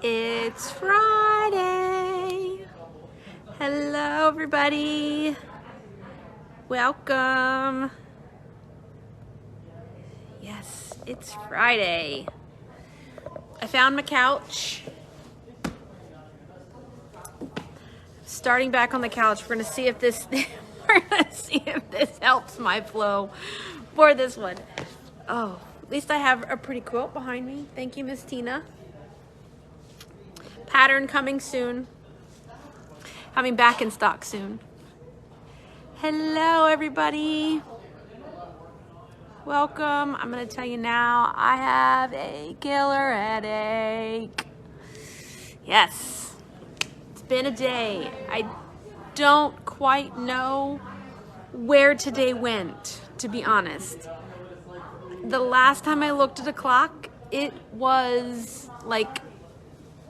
It's Friday. Hello, everybody. Welcome. Yes, it's Friday. I found my couch. Starting back on the couch. We're gonna see if this helps my flow for this one. Oh, at least I have a pretty quilt behind me. Thank you, Miss Tina. Pattern coming soon. Coming back in stock soon. Hello, everybody. Welcome. I'm gonna tell you now, I have a killer headache. Yes, it's been a day. I don't quite know where today went, to be honest. The last time I looked at a clock, it was like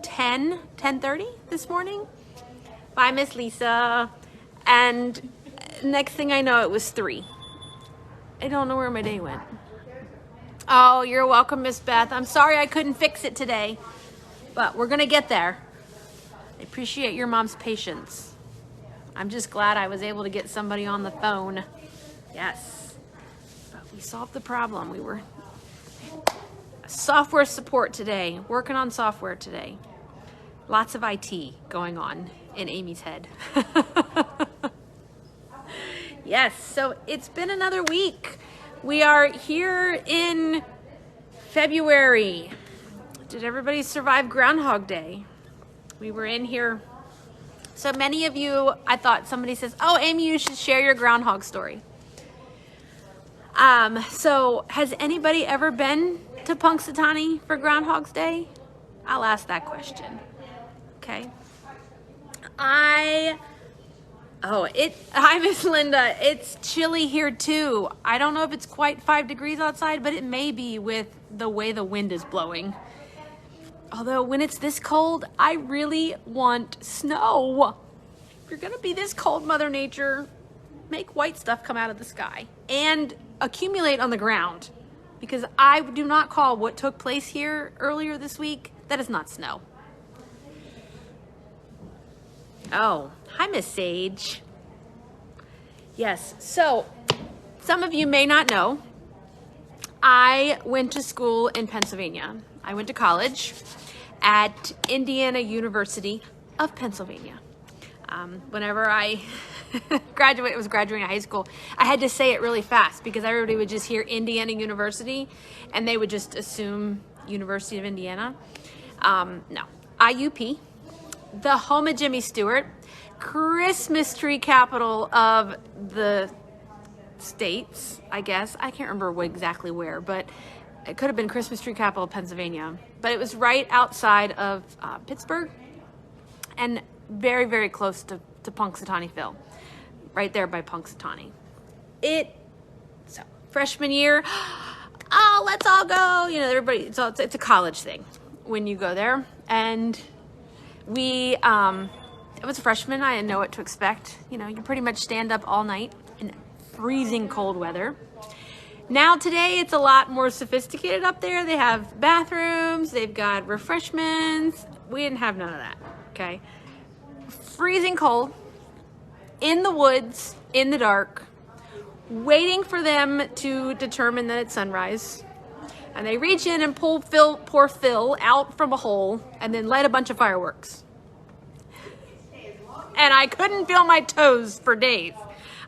10:30 this morning. Bye, Miss Lisa. And next thing I know, it was 3. I don't know where my day went. Oh, you're welcome, Miss Beth. I'm sorry I couldn't fix it today, but we're gonna get there. I appreciate your mom's patience. I'm just glad I was able to get somebody on the phone. Yes, but we solved the problem. We were software support today, working on software today. Lots of IT going on in Amy's head. Yes, so it's been another week. We are here in February. Did everybody survive Groundhog Day? We were in here. So many of you, I thought somebody says, oh, Amy, you should share your groundhog story. So has anybody ever been to Punxsutawney for Groundhog's Day? I'll ask that question. Okay. Hi, Miss Linda. It's chilly here too. I don't know if it's quite 5 degrees outside, but it may be with the way the wind is blowing. Although when it's this cold, I really want snow. If you're gonna be this cold, Mother Nature, make white stuff come out of the sky and accumulate on the ground, because I do not call what took place here earlier this week, that is not snow. Oh, hi, Miss Sage. Yes, so some of you may not know, I went to school in Pennsylvania. I went to college at Indiana University of Pennsylvania. Whenever I was graduating high school, I had to say it really fast because everybody would just hear Indiana University and they would just assume University of Indiana. No, IUP. The home of Jimmy Stewart, Christmas tree capital of the states, I guess. I can't remember exactly where, but it could have been Christmas tree capital of Pennsylvania. But it was right outside of Pittsburgh and very, very close to Punxsutawney-Phil, right there by Punxsutawney. So freshman year, oh, let's all go. You know, everybody, so it's a college thing when you go there. And I was a freshman. I didn't know what to expect. You know, you pretty much stand up all night in freezing cold weather. Now today it's a lot more sophisticated up there. They have bathrooms, they've got refreshments. We didn't have none of that, okay? Freezing cold, in the woods, in the dark, waiting for them to determine that it's sunrise. And they reach in and pull poor Phil out from a hole and then light a bunch of fireworks. And I couldn't feel my toes for days.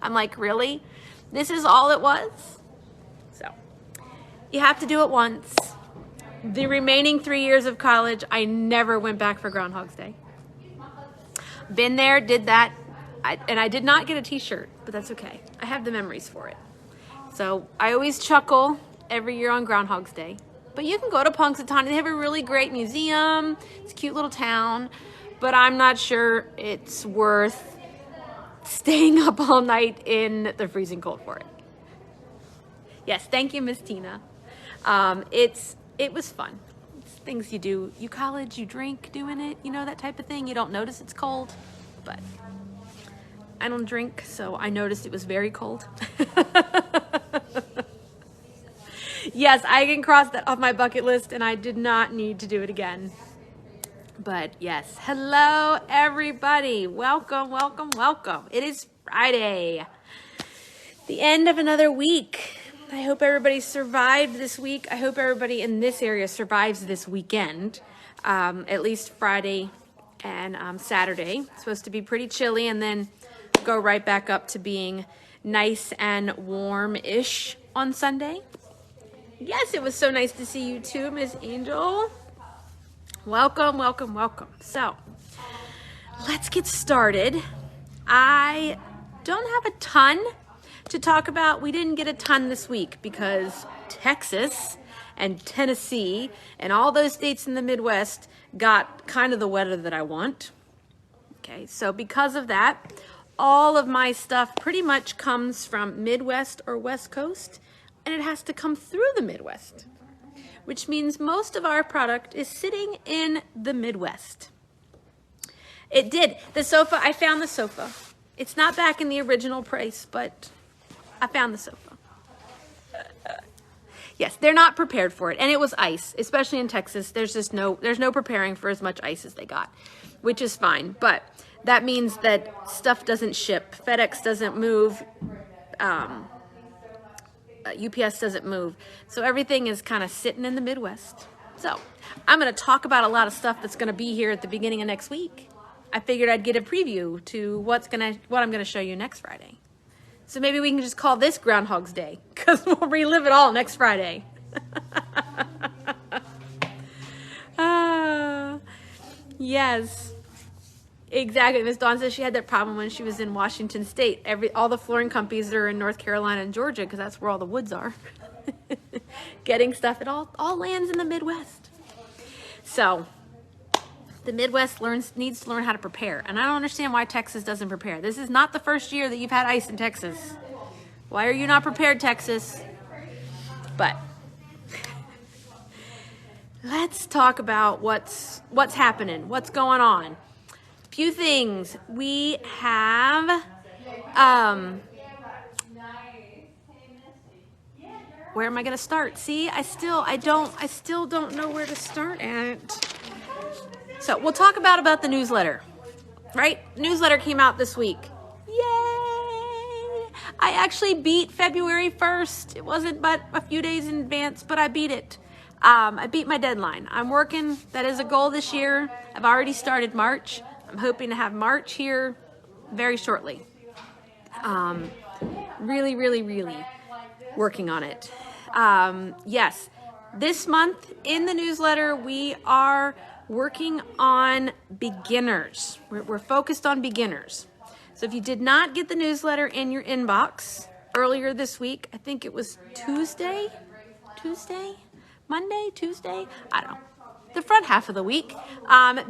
I'm like, really? This is all it was? So, you have to do it once. The remaining 3 years of college, I never went back for Groundhog's Day. Been there, did that, and I did not get a t-shirt, but that's okay. I have the memories for it. So, I always chuckle every year on Groundhog's Day. But you can go to Punxsutawney. They have a really great museum. It's a cute little town. But I'm not sure it's worth staying up all night in the freezing cold for it. Yes, thank you, Miss Tina. It was fun. It's things you do. You college, you drink doing it, you know, that type of thing. You don't notice it's cold, but I don't drink, so I noticed it was very cold. Yes, I can cross that off my bucket list, and I did not need to do it again. But yes, hello everybody. Welcome, welcome, welcome. It is Friday, the end of another week. I hope everybody survived this week. I hope everybody in this area survives this weekend, at least Friday and Saturday. It's supposed to be pretty chilly and then go right back up to being nice and warm-ish on Sunday. Yes, it was so nice to see you too, Miss Angel. Welcome, welcome, welcome. So let's get started. I don't have a ton to talk about. We didn't get a ton this week because Texas and Tennessee and all those states in the Midwest got kind of the weather that I want. Okay, so because of that, all of my stuff pretty much comes from Midwest or West Coast, and it has to come through the Midwest, which means most of our product is sitting in the Midwest. It did. The sofa, I found the sofa. It's not back in the original price, but I found the sofa. Yes, they're not prepared for it. And it was ice, especially in Texas. There's no preparing for as much ice as they got, which is fine. But that means that stuff doesn't ship. FedEx doesn't move. UPS doesn't move. So everything is kind of sitting in the Midwest. So I'm going to talk about a lot of stuff that's going to be here at the beginning of next week. I figured I'd get a preview to what I'm going to show you next Friday. So maybe we can just call this Groundhog's Day because we'll relive it all next Friday. Yes. Exactly. Ms. Dawn says she had that problem when she was in Washington State. All the flooring companies are in North Carolina and Georgia because that's where all the woods are. Getting stuff, it all lands in the Midwest. So the Midwest needs to learn how to prepare. And I don't understand why Texas doesn't prepare. This is not the first year that you've had ice in Texas. Why are you not prepared, Texas? But let's talk about what's happening, what's going on. Few things. We have where am I gonna start? See, I still don't know where to start at. So we'll talk about the newsletter. Right? Newsletter came out this week. Yay! I actually beat February 1st. It wasn't but a few days in advance, but I beat it. I beat my deadline. I'm working. That is a goal this year. I've already started March. I'm hoping to have March here very shortly. Really, really, really working on it. Yes, this month in the newsletter, we are working on beginners. We're focused on beginners. So if you did not get the newsletter in your inbox earlier this week, I think it was Monday, Tuesday, I don't know. The front half of the week,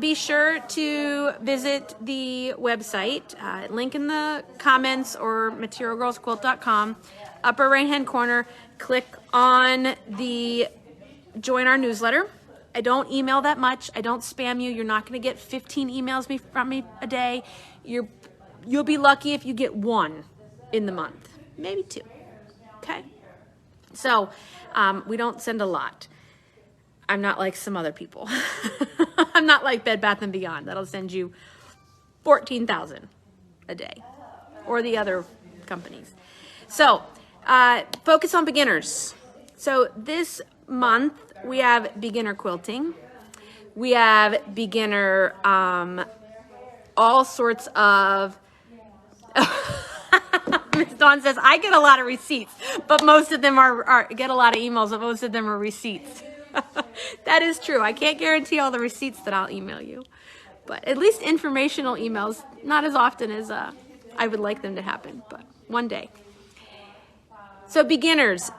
be sure to visit the website, link in the comments or materialgirlsquilt.com, upper right hand corner, click on the join our newsletter. I don't email that much. I don't spam you. You're not going to get 15 emails from me a day. You'll be lucky if you get one in the month, maybe two. Okay. So we don't send a lot. I'm not like some other people. I'm not like Bed Bath & Beyond. That'll send you 14,000 a day, or the other companies. So focus on beginners. So this month we have beginner quilting. We have beginner all sorts of... Ms. Dawn says, I get a lot of receipts, but most of them get a lot of emails, but most of them are receipts. That is true. I can't guarantee all the receipts that I'll email you, but at least informational emails, not as often as I would like them to happen, but one day. So beginners,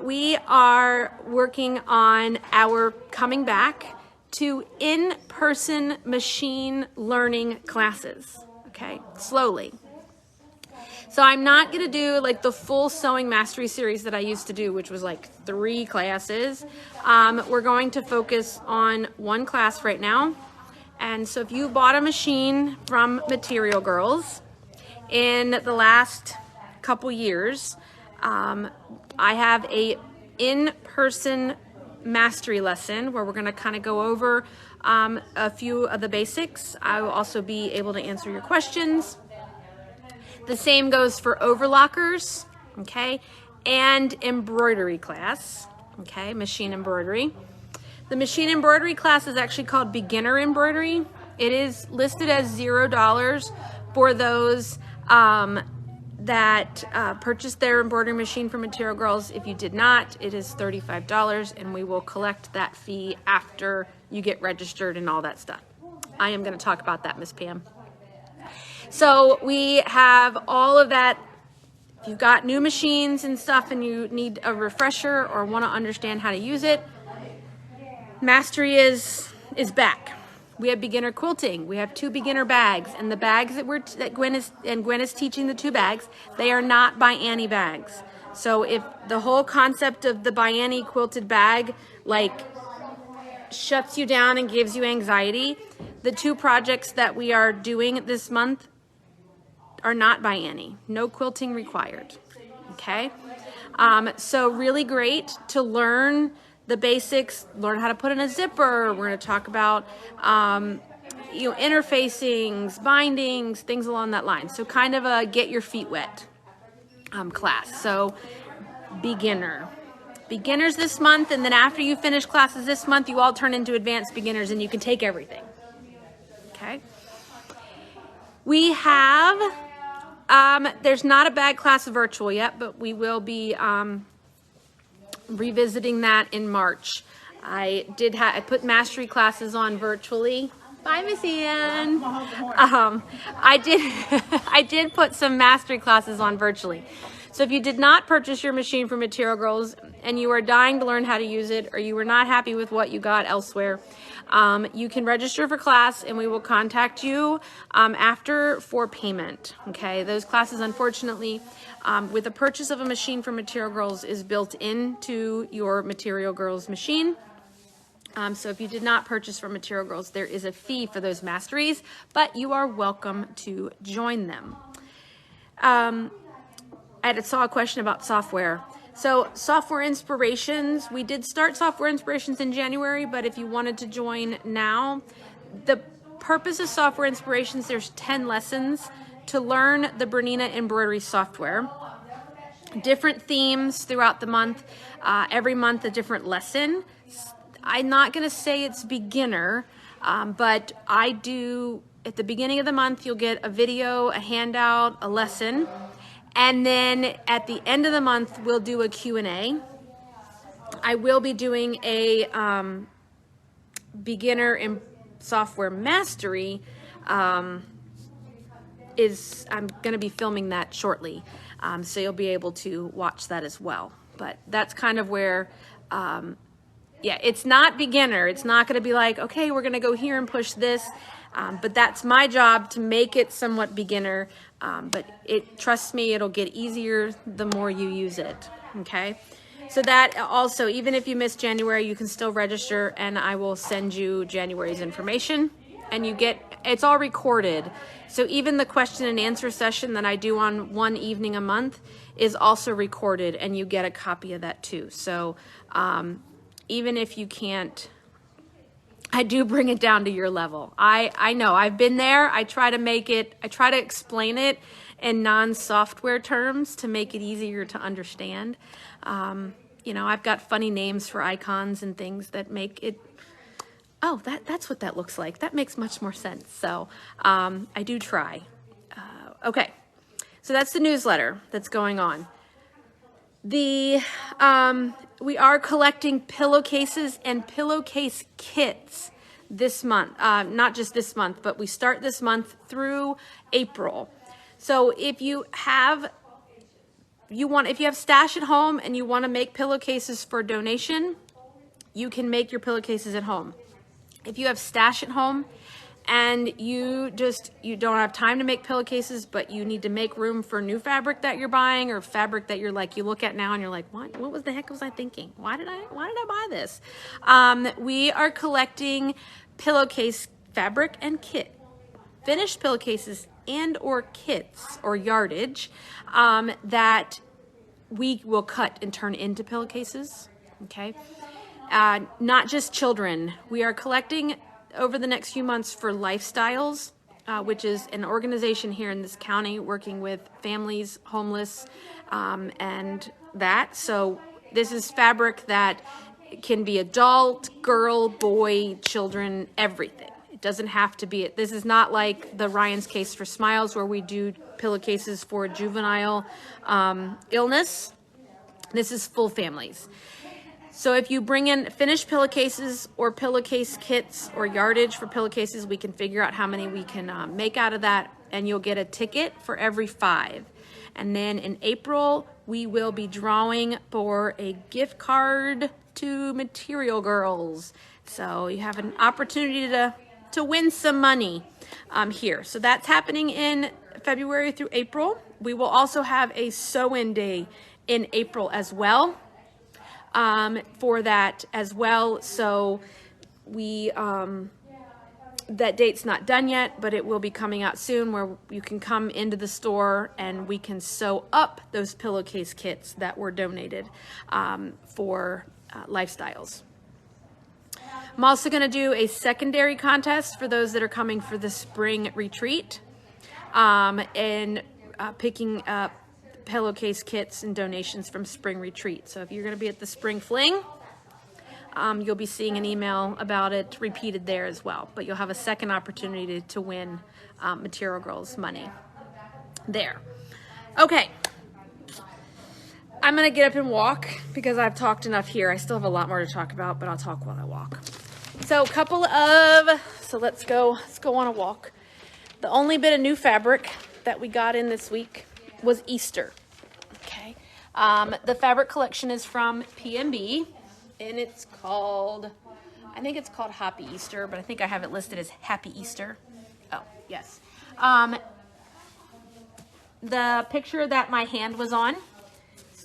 we are working on our coming back to in-person machine learning classes, okay, slowly. So I'm not going to do like the full sewing mastery series that I used to do, which was like 3 classes. We're going to focus on 1 class right now. And so if you bought a machine from Material Girls in the last couple years, I have a in-person mastery lesson where we're going to kind of go over a few of the basics. I will also be able to answer your questions. The same goes for overlockers, okay, and embroidery class, okay, machine embroidery. The machine embroidery class is actually called beginner embroidery. It is listed as $0 for those that purchased their embroidery machine from Material Girls. If you did not, it is $35, and we will collect that fee after you get registered and all that stuff. I am going to talk about that, Miss Pam. So we have all of that. If you've got new machines and stuff and you need a refresher or want to understand how to use it, Mastery is back. We have beginner quilting. We have 2 beginner bags, and the bags that Gwen is teaching, the 2 bags, they are not by Annie bags. So if the whole concept of the by Annie quilted bag like shuts you down and gives you anxiety, the 2 projects that we are doing this month are not by Annie. No quilting required. Okay? So really great to learn the basics, learn how to put in a zipper. We're going to talk about interfacings, bindings, things along that line. So kind of a get your feet wet class. So beginners this month, and then after you finish classes this month, you all turn into advanced beginners and you can take everything. Okay? We have there's not a bag class virtual yet, but we will be revisiting that in March. I put mastery classes on virtually. Bye, Miss Ian. I did put some mastery classes on virtually. So if you did not purchase your machine from Material Girls and you are dying to learn how to use it, or you were not happy with what you got elsewhere, you can register for class and we will contact you after for payment. Okay, those classes, unfortunately, with the purchase of a machine from Material Girls, is built into your Material Girls machine. So if you did not purchase from Material Girls, there is a fee for those masteries, but you are welcome to join them. I saw a question about software. So software inspirations, we did start software inspirations in January, but if you wanted to join now, the purpose of software inspirations, there's 10 lessons to learn the Bernina embroidery software. Different themes throughout the month, every month a different lesson. I'm not gonna say it's beginner, but I do, at the beginning of the month, you'll get a video, a handout, a lesson. And then at the end of the month, we'll do a Q&A. I will be doing a beginner in software mastery. I'm going to be filming that shortly, so you'll be able to watch that as well. But that's kind of where, yeah, it's not beginner. It's not going to be like, okay, we're going to go here and push this. But that's my job to make it somewhat beginner. But trust me, it'll get easier the more you use it. Okay. So that also, even if you miss January, you can still register and I will send you January's information, and it's all recorded. So even the question and answer session that I do on one evening a month is also recorded, and you get a copy of that too. So even if you can't, I do bring it down to your level. I know, I've been there. I try to explain it in non-software terms to make it easier to understand. You know, I've got funny names for icons and things that make it, oh, that's what that looks like. That makes much more sense. So I do try. Okay, so that's the newsletter that's going on. We are collecting pillowcases and pillowcase kits this month. Not just this month, but we start this month through April. So if you have stash at home and you want to make pillowcases for donation, you can make your pillowcases at home. If you have stash at home and you don't have time to make pillowcases, but you need to make room for new fabric that you're buying, or fabric that you look at now and you're like, what was the heck was I thinking? Why did I buy this? We are collecting pillowcase fabric and kit, finished pillowcases and or kits or yardage that we will cut and turn into pillowcases. Okay. Not just children. We are collecting over the next few months for Lifestyles, which is an organization here in this county working with families, homeless, and that. So this is fabric that can be adult, girl, boy, children, everything. It doesn't have to be it. This is not like the Ryan's Case for Smiles where we do pillowcases for juvenile illness. This is full families. So if you bring in finished pillowcases or pillowcase kits or yardage for pillowcases, we can figure out how many we can make out of that, and you'll get a ticket for every 5. And then in April, we will be drawing for a gift card to Material Girls. So you have an opportunity to win some money here. So that's happening in February through April. We will also have a sew-in day in April as well. For that as well. So we that date's not done yet, but it will be coming out soon, where you can come into the store and we can sew up those pillowcase kits that were donated for Lifestyles. I'm also going to do a secondary contest for those that are coming for the spring retreat, and picking up pillowcase kits and donations from spring retreat. So if you're going to be at the spring fling, you'll be seeing an email about it repeated there as well, but you'll have a second opportunity to win Material Girls money there. Okay, I'm going to get up and walk because I've talked enough here. I still have a lot more to talk about, but I'll talk while I walk. So let's go on a walk. The only bit of new fabric that we got in this week was Easter. Okay, the fabric collection is from PMB, and it's called, I think it's called Happy Easter, but I think I have it listed as Happy Easter. Oh, yes. The picture that my hand was on,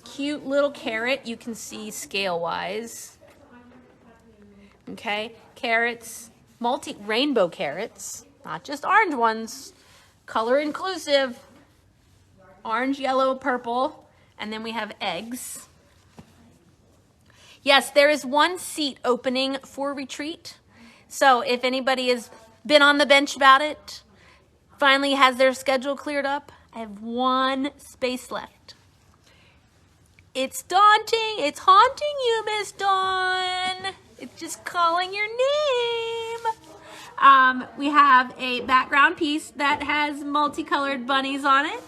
cute little carrot, you can see scale-wise. Okay, carrots, rainbow carrots, not just orange ones, color inclusive. Orange, yellow, purple, and then we have eggs. Yes, there is one seat opening for retreat. So if anybody has been on the bench about it, finally has their schedule cleared up, I have one space left. It's daunting. It's haunting you, Miss Dawn. It's just calling your name. We have a background piece that has multicolored bunnies on it.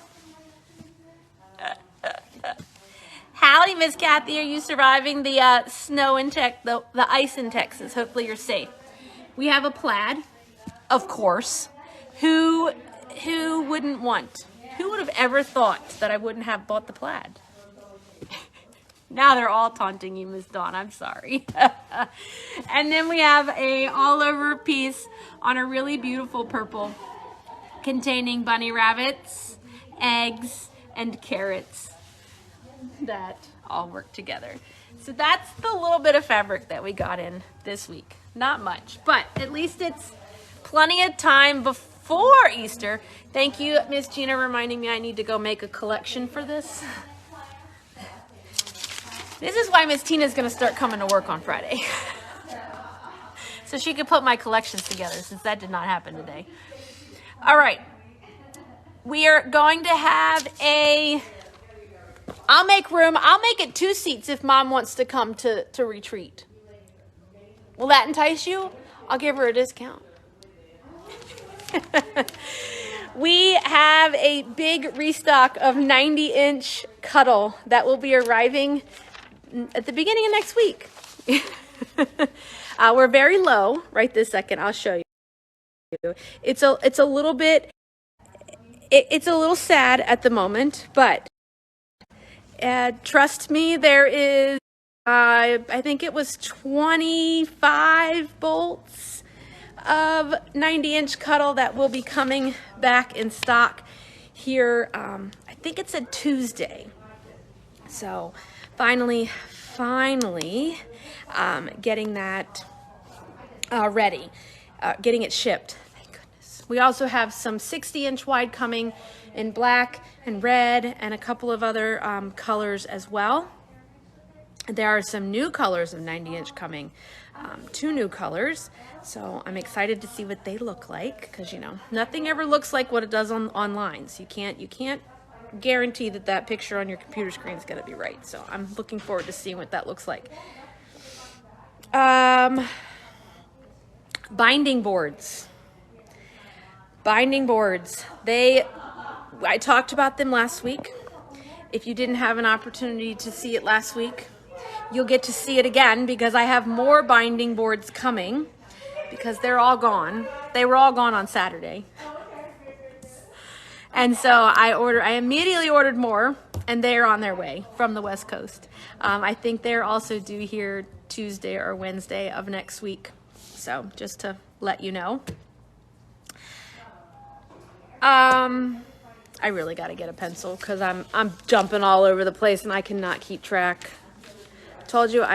Howdy, Miss Kathy. Are you surviving the snow in the ice in Texas? Hopefully you're safe. We have a plaid, of course. Who wouldn't want? Who would have ever thought that I wouldn't have bought the plaid? Now they're all taunting you, Miss Dawn. I'm sorry. And then we have a all-over piece on a really beautiful purple containing bunny rabbits, eggs, and carrots that all work together. So that's the little bit of fabric that we got in this week. Not much, but at least it's plenty of time before Easter. Thank you, Miss Gina, reminding me I need to go make a collection for this. This is why Miss Tina's going to start coming to work on Friday. So she could put my collections together, since that did not happen today. All right. We are going to have I'll make room. I'll make it 2 seats if Mom wants to come to retreat. Will that entice you? I'll give her a discount. We have a big restock of 90-inch cuddle that will be arriving at the beginning of next week. We're very low right this second. I'll show you. It's a little bit. It's a little sad at the moment, but trust me, there is. I think it was 25 bolts of 90-inch cuddle that will be coming back in stock here. I think it's a Tuesday. So finally getting that ready, getting it shipped. Thank goodness. We also have some 60-inch wide coming in black and red and a couple of other colors as well. There are some new colors of 90-inch coming, 2 new colors. So I'm excited to see what they look like, because you know, nothing ever looks like what it does online. So you can't guarantee that that picture on your computer screen is going to be right. So I'm looking forward to seeing what that looks like. Binding boards. Binding boards. I talked about them last week. If you didn't have an opportunity to see it last week, you'll get to see it again, because I have more binding boards coming, because they're all gone. They were all gone on Saturday. And so I immediately ordered more, and they're on their way from the West Coast. I think they're also due here Tuesday or Wednesday of next week. So just to let you know. I really got to get a pencil, because I'm jumping all over the place and I cannot keep track. I told you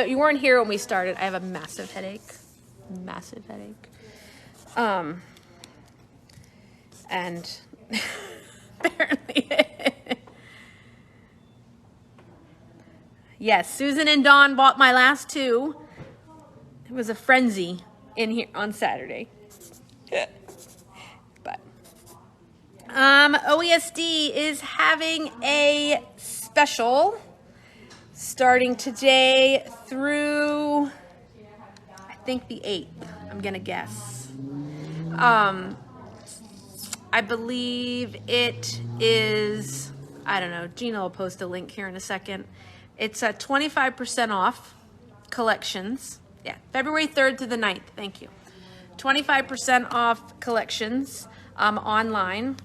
you weren't here when we started. I have a massive headache. And apparently, yes, Susan and Dawn bought my last 2. It was a frenzy in here on Saturday. But OESD is having a special starting today through, I think, the 8th. I'm gonna guess. I believe it is, I don't know, Gina will post a link here in a second. It's a 25% off collections. Yeah, February 3rd to the 9th, thank you. 25% off collections online.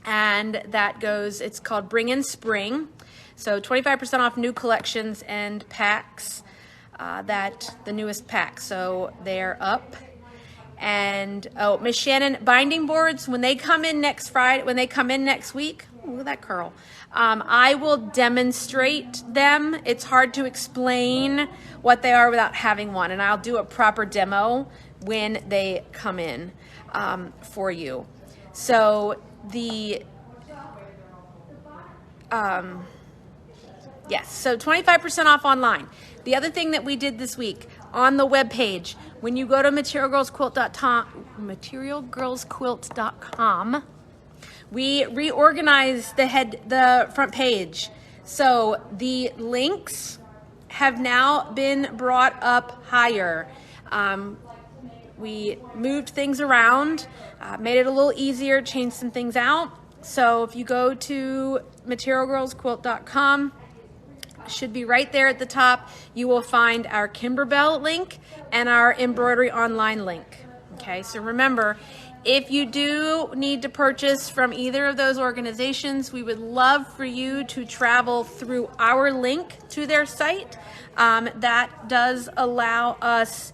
And that goes, it's called Bring in Spring. So 25% off new collections and packs, the newest packs. So they're up. And oh, Miss Shannon, binding boards, when they come in next week, ooh, look at that curl. I will demonstrate them. It's hard to explain what they are without having one, and I'll do a proper demo when they come in for you. So yes, so 25% off online. The other thing that we did this week on the webpage, when you go to materialgirlsquilt.com, we reorganized the front page. So the links have now been brought up higher. We moved things around, made it a little easier, changed some things out. So if you go to materialgirlsquilt.com, should be right there at the top, you will find our Kimberbell link and our Embroidery online link. Okay, so remember, if you do need to purchase from either of those organizations, we would love for you to travel through our link to their site. That does allow us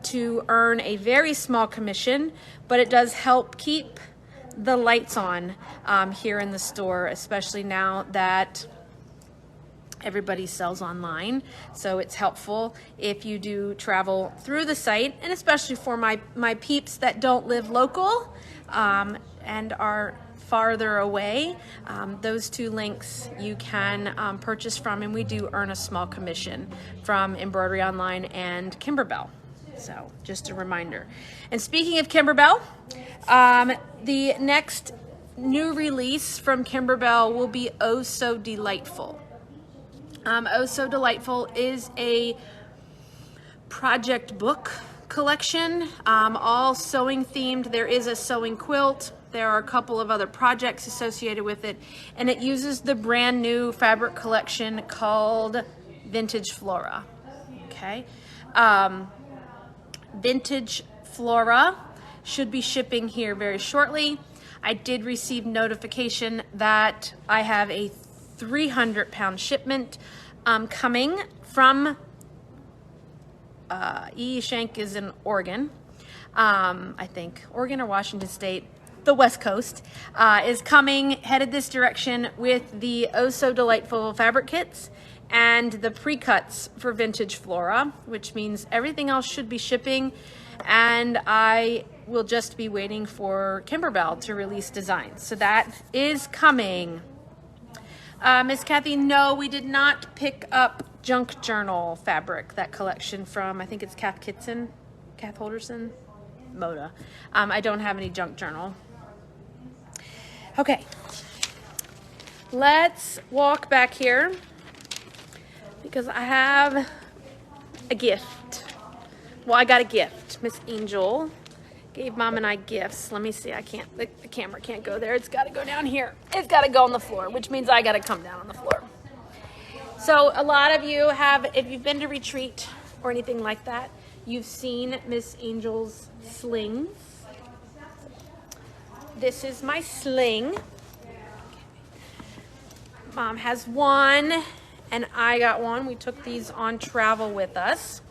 to earn a very small commission, but it does help keep the lights on here in the store, especially now that everybody sells online. So it's helpful if you do travel through the site, and especially for my peeps that don't live local and are farther away. Those 2 links you can purchase from, and we do earn a small commission from Embroidery Online and Kimberbell. So just a reminder. And speaking of Kimberbell, the next new release from Kimberbell will be Oh So Delightful. Oh So Delightful is a project book collection, all sewing themed. There is a sewing quilt. There are a couple of other projects associated with it, and it uses the brand new fabric collection called Vintage Flora. Okay, Vintage Flora should be shipping here very shortly. I did receive notification that I have a 300-pound shipment coming from E. Shank is in Oregon. I think Oregon or Washington State, the West Coast, is coming, headed this direction with the Oh So Delightful fabric kits and the pre-cuts for Vintage Flora, which means everything else should be shipping, and I will just be waiting for Kimberbell to release designs. So that is coming. Miss Kathy, no, we did not pick up Junk Journal fabric, that collection from, I think it's Kath Holderson, Moda. I don't have any Junk Journal. Okay, let's walk back here because I have a gift. Well, I got a gift. Miss Angel gave Mom and I gifts. Let me see. I can't, the camera can't go there. It's got to go down here. It's got to go on the floor, which means I got to come down on the floor. So a lot of you have, if you've been to retreat or anything like that, you've seen Miss Angel's slings. This is my sling. Mom has one and I got one. We took these on travel with us.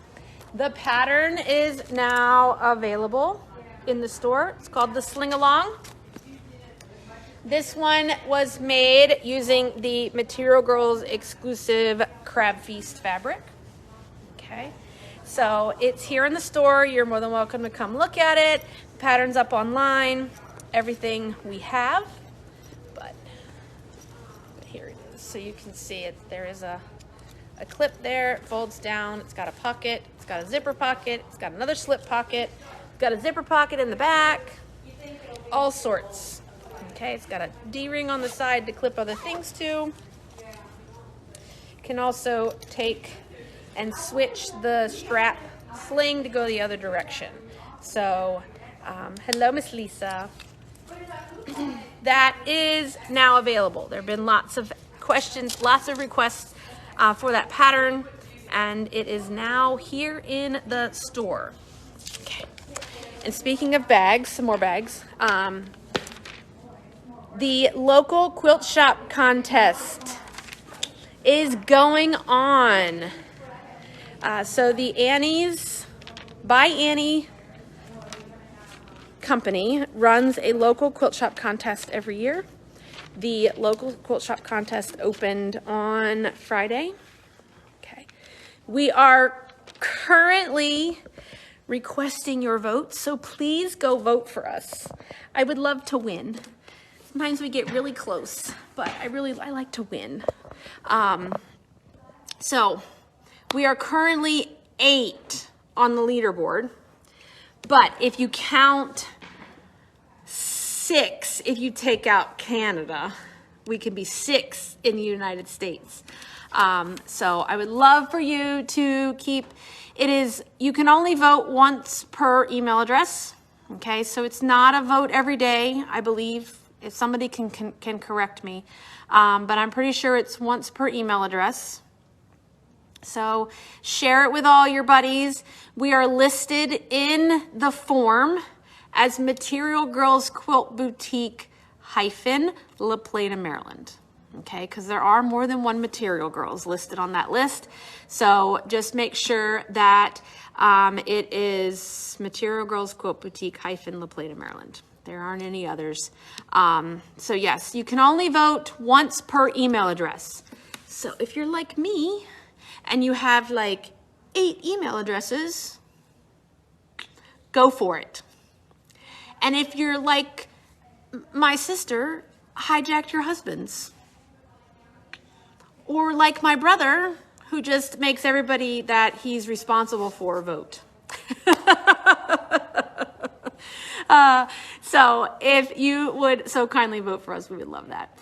The pattern is now available in the store. It's called the Sling Along. This one was made using the Material Girls exclusive Crab Feast fabric. Okay, so it's here in the store. You're more than welcome to come look at it. The pattern's up online, everything we have, but here it is. So you can see it. There is a clip there. It folds down. It's got a pocket. It's got a zipper pocket. It's got another slip pocket. It's got a zipper pocket in the back. All sorts. Okay, it's got a D-ring on the side to clip other things to. Can also take and switch the strap sling to go the other direction. So, hello, Miss Lisa. That is now available. There have been lots of questions, lots of requests for that pattern, and it is now here in the store. Okay. And speaking of bags, some more bags. The local quilt shop contest is going on. So the Annie's by Annie company runs a local quilt shop contest every year. The local quilt shop contest opened on Friday. Okay. We are currently requesting your votes, so please go vote for us. I would love to win. Sometimes we get really close, but I like to win. So we are currently 8 on the leaderboard, but if you count 6, if you take out Canada, we can be 6 in the United States. So I would love for you to keep, you can only vote once per email address. Okay, so it's not a vote every day, I believe. If somebody can correct me, but I'm pretty sure it's once per email address. So share it with all your buddies. We are listed in the form as Material Girls Quilt Boutique - La Plata, Maryland. Okay, because there are more than one Material Girls listed on that list. So just make sure that it is Material Girls Quilt Boutique - La Plata, Maryland. There aren't any others. So yes, you can only vote once per email address. So if you're like me and you have like 8 email addresses, go for it. And if you're like my sister, hijacked your husband's. Or like my brother, who just makes everybody that he's responsible for vote. So if you would so kindly vote for us, we would love that.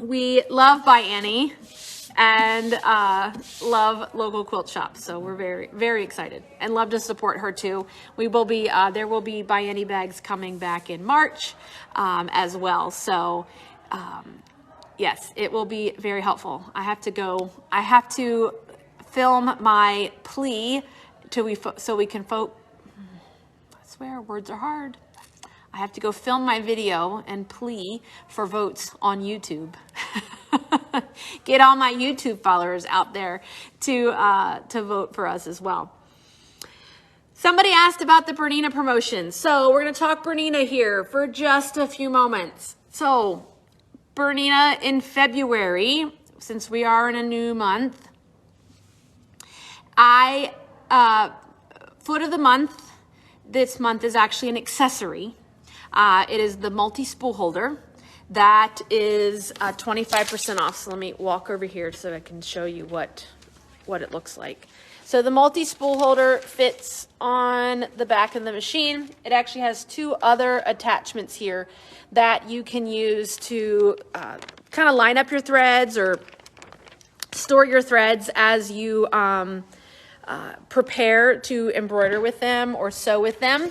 We love By Annie and love local quilt shops. So we're very, very excited and love to support her too. We will be, there will be By Annie bags coming back in March as well. So yes, it will be very helpful. I have to film my plea so we can vote. I swear, words are hard. I have to go film my video and plea for votes on YouTube. Get all my YouTube followers out there to vote for us as well. Somebody asked about the Bernina promotion. So we're going to talk Bernina here for just a few moments. So Bernina in February, since we are in a new month, foot of the month, this month is actually an accessory. It is the multi-spool holder. That is 25% off. So let me walk over here so I can show you what it looks like. So the multi-spool holder fits on the back of the machine. It actually has two other attachments here that you can use to kind of line up your threads or store your threads as you prepare to embroider with them or sew with them.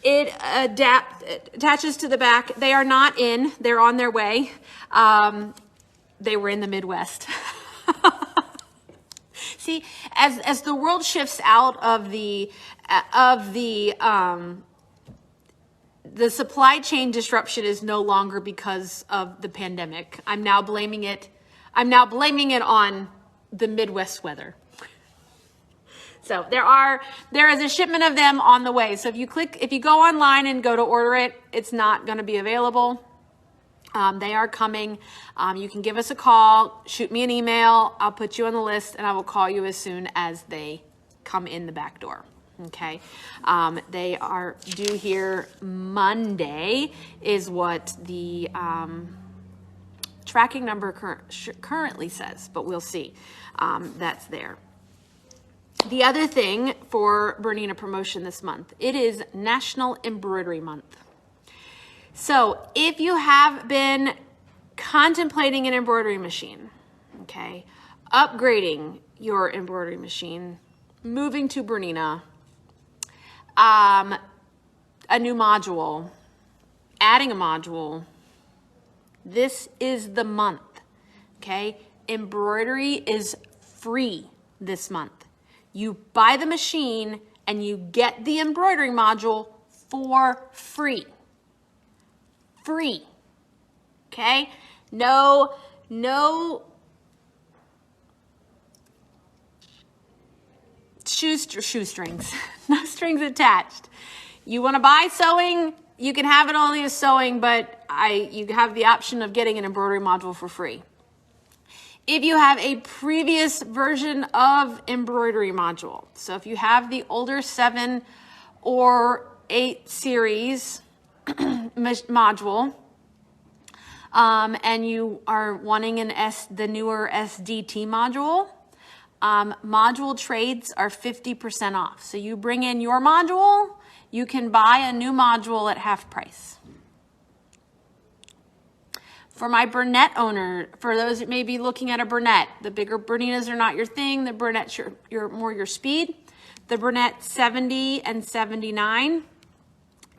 It attaches to the back. They are not in, they're on their way. They were in the Midwest. See, as the world shifts out of the supply chain disruption is no longer because of the pandemic. I'm now blaming it on the Midwest weather. So there is a shipment of them on the way. So if you go online and go to order it, it's not going to be available. They are coming. You can give us a call, shoot me an email. I'll put you on the list and I will call you as soon as they come in the back door. Okay. They are due here Monday is what the tracking number currently says, but we'll see. That's there. The other thing for Bernina promotion this month, it is National Embroidery Month. So if you have been contemplating an embroidery machine, okay, upgrading your embroidery machine, moving to Bernina, a new module, adding a module, this is the month, okay? Embroidery is free this month. You buy the machine and you get the embroidery module for free. Free. Okay? No shoestrings. No strings attached. You want to buy sewing, you can have it only as sewing, but you have the option of getting an embroidery module for free. If you have a previous version of embroidery module, so if you have the older 7 or 8 series module, and you are wanting the newer SDT module, module trades are 50% off. So you bring in your module, you can buy a new module at half price. For my Burnett owner, for those that may be looking at a Burnett, the bigger Berninas are not your thing. The Burnett's more your speed. The Burnett 70 and 79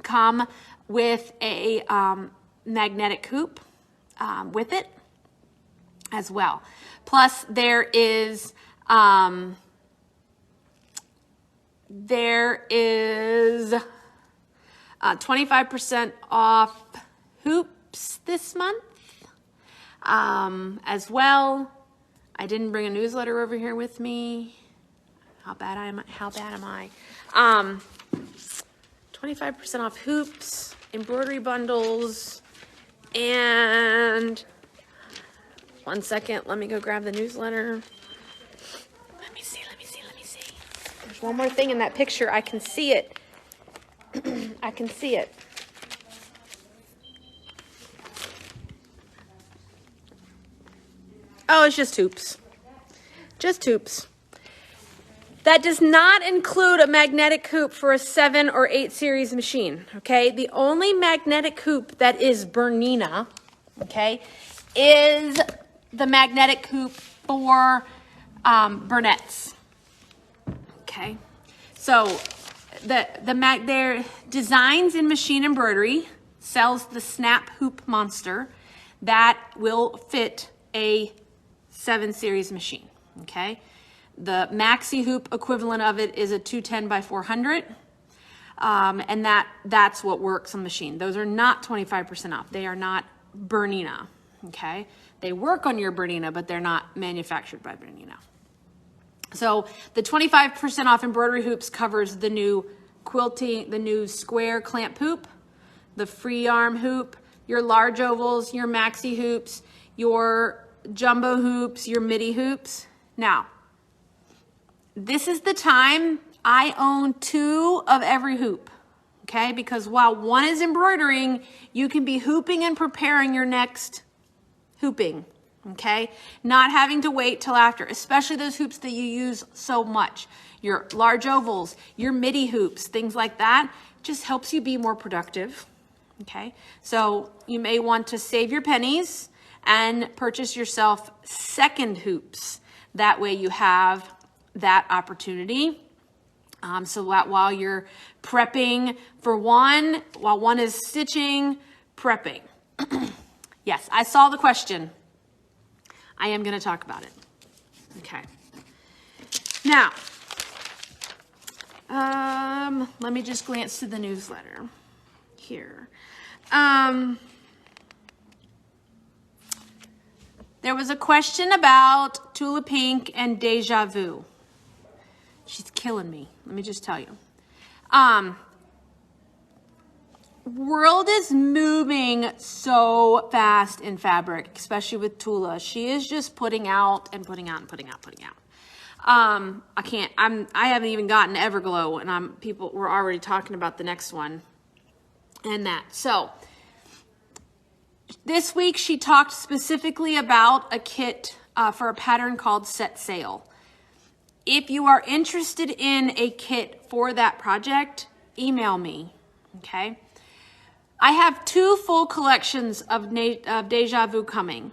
come with a magnetic hoop with it as well. Plus there is 25% off hoops this month. As well. I didn't bring a newsletter over here with me. How bad am I? 25% off hoops, embroidery bundles, and one second, let me go grab the newsletter. Let me see. There's one more thing in that picture. I can see it. I can see it. Oh, it's just hoops. Just hoops. That does not include a magnetic hoop for a 7 or 8 series machine, okay? The only magnetic hoop that is Bernina, okay, is the magnetic hoop for Burnett's, okay? So their Designs in Machine Embroidery sells the Snap Hoop Monster that will fit a 7 series machine, okay? The maxi hoop equivalent of it is a 210 by 400, and that's what works on the machine. Those are not 25% off. They are not Bernina, okay? They work on your Bernina, but they're not manufactured by Bernina. So the 25% off embroidery hoops covers the new quilting, the new square clamp hoop, the free arm hoop, your large ovals, your maxi hoops, your jumbo hoops, your midi hoops. Now, this is the time I own 2 of every hoop, okay? Because while one is embroidering, you can be hooping and preparing your next hooping, okay? Not having to wait till after, especially those hoops that you use so much. Your large ovals, your midi hoops, things like that, just helps you be more productive, okay? So you may want to save your pennies and purchase yourself second hoops. That way you have that opportunity. So that while you're prepping for one, while one is stitching, prepping. Yes, I saw the question. I am going to talk about it. Okay. Now, let me just glance to the newsletter here. There was a question about Tula Pink and Deja Vu. She's killing me. Let me just tell you. World is moving so fast in fabric, especially with Tula. She is just putting out and putting out and putting out, putting out. I haven't even gotten Everglow, and we're already talking about the next one and that. So this week she talked specifically about a kit for a pattern called Set Sail. If you are interested in a kit for that project, email me, okay? I have 2 full collections of Deja Vu coming.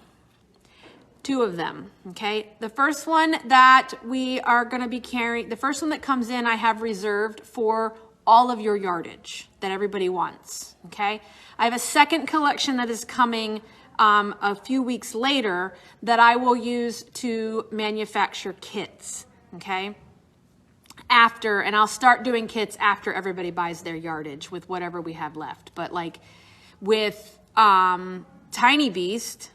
2 of them, okay? The first one that we are gonna be carrying, the first one that comes in, I have reserved for all of your yardage that everybody wants, okay? I have a second collection that is coming a few weeks later that I will use to manufacture kits, okay? And I'll start doing kits after everybody buys their yardage with whatever we have left. But like with Tiny Beast,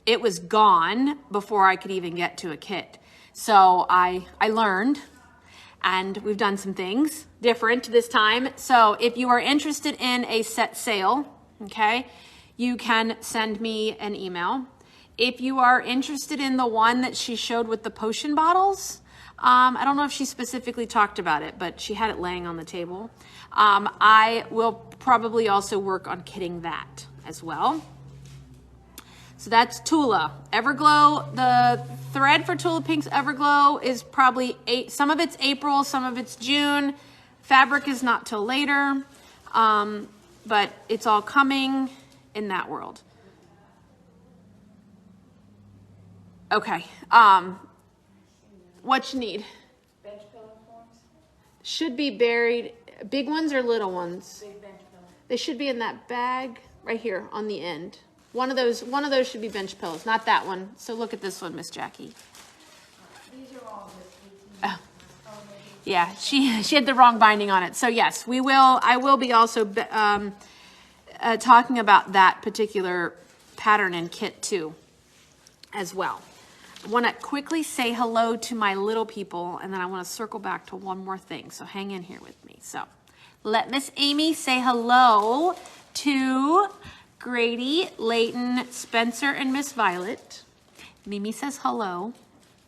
it was gone before I could even get to a kit. So I learned, and we've done some things different this time. So if you are interested in a set sail, okay, you can send me an email. If you are interested in the one that she showed with the potion bottles, I don't know if she specifically talked about it, but she had it laying on the table. I will probably also work on kitting that as well. So that's Tula. Everglow, the thread for Tula Pink's Everglow is probably some of it's April, some of it's June. Fabric is not till later, but it's all coming in that world. Okay. What you need? Bench pillow forms? Should be buried. Big ones or little ones? Big bench pillow. They should be in that bag right here on the end. One of those should be bench pillows, not that one. So look at this one, Miss Jackie. These are all Oh. Yeah, she had the wrong binding on it. So yes, I will be also talking about that particular pattern and kit too, as well. I want to quickly say hello to my little people, and then I want to circle back to one more thing. So hang in here with me. So let Miss Amy say hello to Grady, Layton, Spencer, and Miss Violet. Mimi says hello,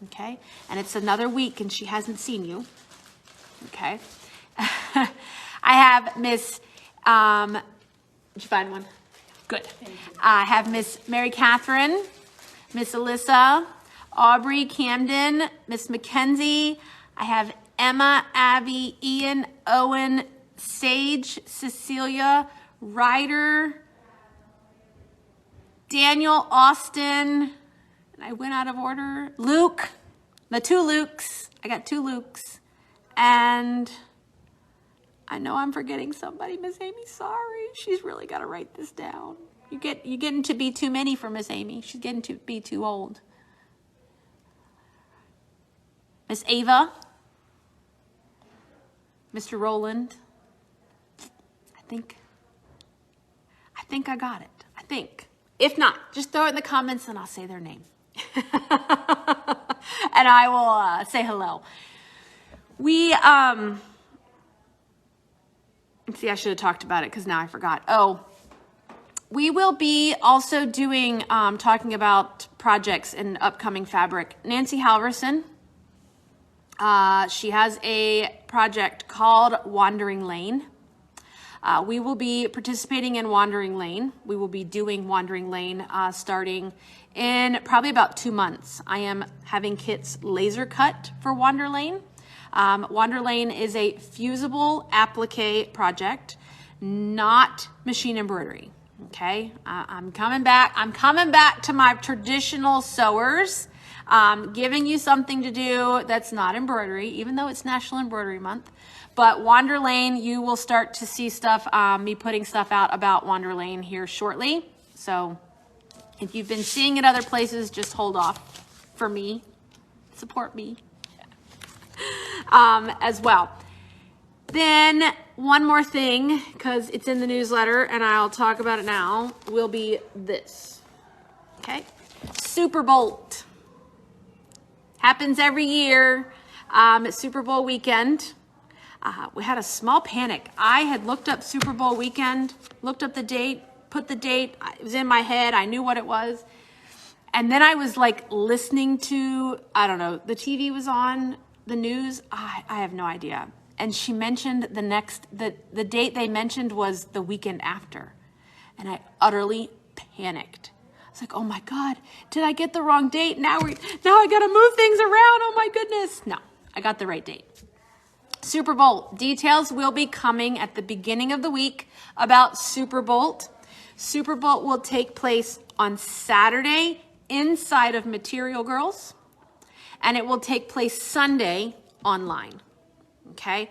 okay? And it's another week, and she hasn't seen you, okay? I have Miss, did you find one? Good. I have Miss Mary Catherine, Miss Alyssa, Aubrey, Camden, Miss Mackenzie. I have Emma, Abby, Ian, Owen, Sage, Cecilia, Ryder, Daniel, Austin, and I went out of order. Luke, the 2 Lukes. I got 2 Lukes. And I know I'm forgetting somebody. Miss Amy, sorry. She's really got to write this down. You're getting to be too many for Miss Amy. She's getting to be too old. Miss Ava, Mr. Roland. I think I got it. I think. If not, just throw it in the comments and I'll say their name. And I will say hello. We, see, I should have talked about it because now I forgot. Oh, we will be also doing, talking about projects in upcoming fabric. Nancy Halverson She has a project called Wandering Lane. We will be participating in Wandering Lane. We will be doing Wandering Lane starting in probably about 2 months. I am having kits laser cut for Wander Lane. Wander Lane is a fusible applique project, not machine embroidery. Okay, I'm coming back. I'm coming back to my traditional sewers, giving you something to do that's not embroidery, even though it's National Embroidery Month. But Wander Lane, you will start to see stuff, me putting stuff out about Wander Lane here shortly. So if you've been seeing it other places, just hold off for me. Support me as well. Then one more thing, because it's in the newsletter and I'll talk about it now, will be this. Okay, Super Bolt. Happens every year. Super Bowl weekend. We had a small panic. I had looked up Super Bowl weekend, looked up the date, put the date. It was in my head. I knew what it was. And then I was like listening to, I don't know, the TV was on, the news. I have no idea. And she mentioned the date they mentioned was the weekend after. And I utterly panicked. I was like, oh my God, did I get the wrong date? Now I gotta move things around. Oh my goodness. No, I got the right date. Super Bowl details will be coming at the beginning of the week about Super Bowl. Super Bowl will take place on Saturday inside of Material Girls, and it will take place Sunday online. Okay,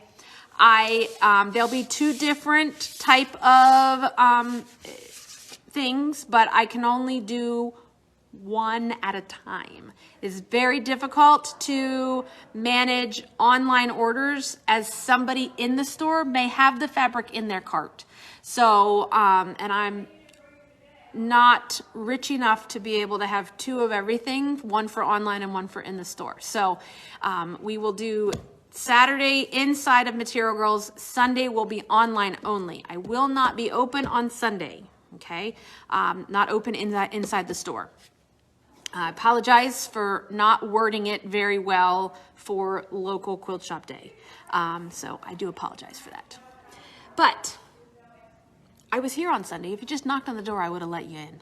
there'll be 2 different type of things, but I can only do one at a time. It's very difficult to manage online orders as somebody in the store may have the fabric in their cart. So, and I'm not rich enough to be able to have 2 of everything, one for online and one for in the store. So we will do Saturday inside of Material Girls. Sunday will be online only. I will not be open on Sunday. Okay, not open inside the store. I apologize for not wording it very well for local quilt shop day. So I do apologize for that. But I was here on Sunday. If you just knocked on the door, I would have let you in.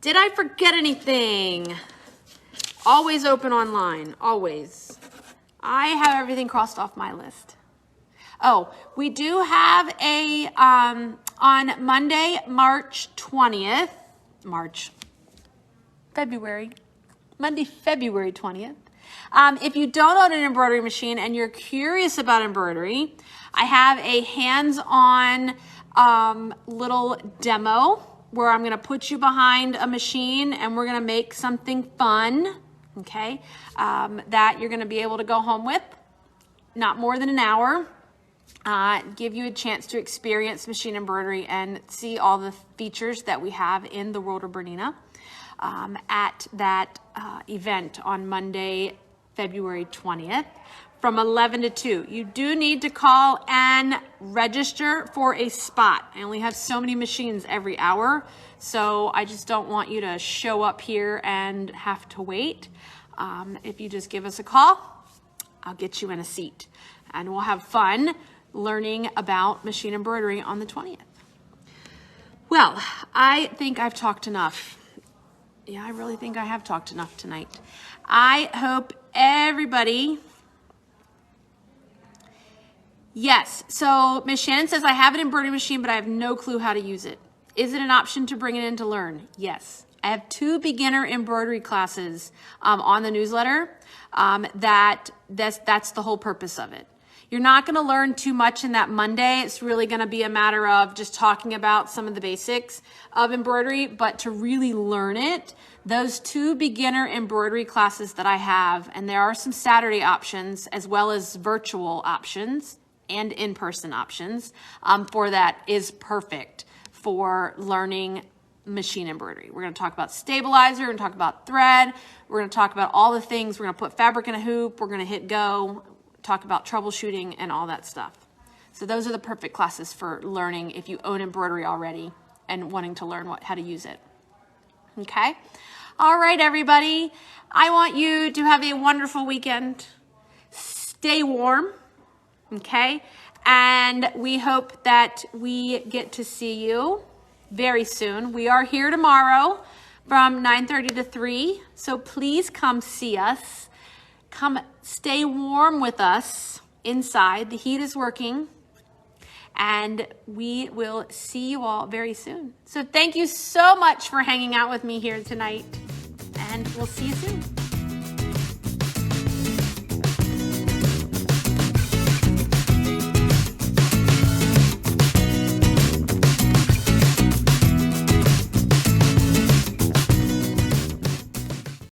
Did I forget anything? Always open online, always. I have everything crossed off my list. Oh, we do have a, on Monday, March 20th, Monday, February 20th. If you don't own an embroidery machine and you're curious about embroidery, I have a hands-on little demo where I'm gonna put you behind a machine and we're gonna make something fun, okay, that you're gonna be able to go home with, not more than an hour. Give you a chance to experience machine embroidery and see all the features that we have in the world of Bernina at that event on Monday, February 20th from 11 to 2. You do need to call and register for a spot. I only have so many machines every hour, so I just don't want you to show up here and have to wait. If you just give us a call, I'll get you in a seat and we'll have fun learning about machine embroidery on the 20th. Well, I think I've talked enough. Yeah, I really think I have talked enough tonight. I hope everybody... Yes, so Miss Shannon says, I have an embroidery machine, but I have no clue how to use it. Is it an option to bring it in to learn? Yes. I have 2 beginner embroidery classes on the newsletter. That's the whole purpose of it. You're not going to learn too much in that Monday. It's really going to be a matter of just talking about some of the basics of embroidery, but to really learn it, those 2 beginner embroidery classes that I have, and there are some Saturday options as well as virtual options and in-person options for that, is perfect for learning machine embroidery. We're going to talk about stabilizer, we're going to talk about thread, we're going to talk about all the things, we're going to put fabric in a hoop, we're going to hit go, talk about troubleshooting and all that stuff. So those are the perfect classes for learning if you own embroidery already and wanting to learn how to use it. Okay. All right, everybody. I want you to have a wonderful weekend. Stay warm, okay? And we hope that we get to see you very soon. We are here tomorrow from 9:30 to 3, so please come see us. Come stay warm with us inside. The heat is working, and we will see you all very soon. So thank you so much for hanging out with me here tonight, and we'll see you soon.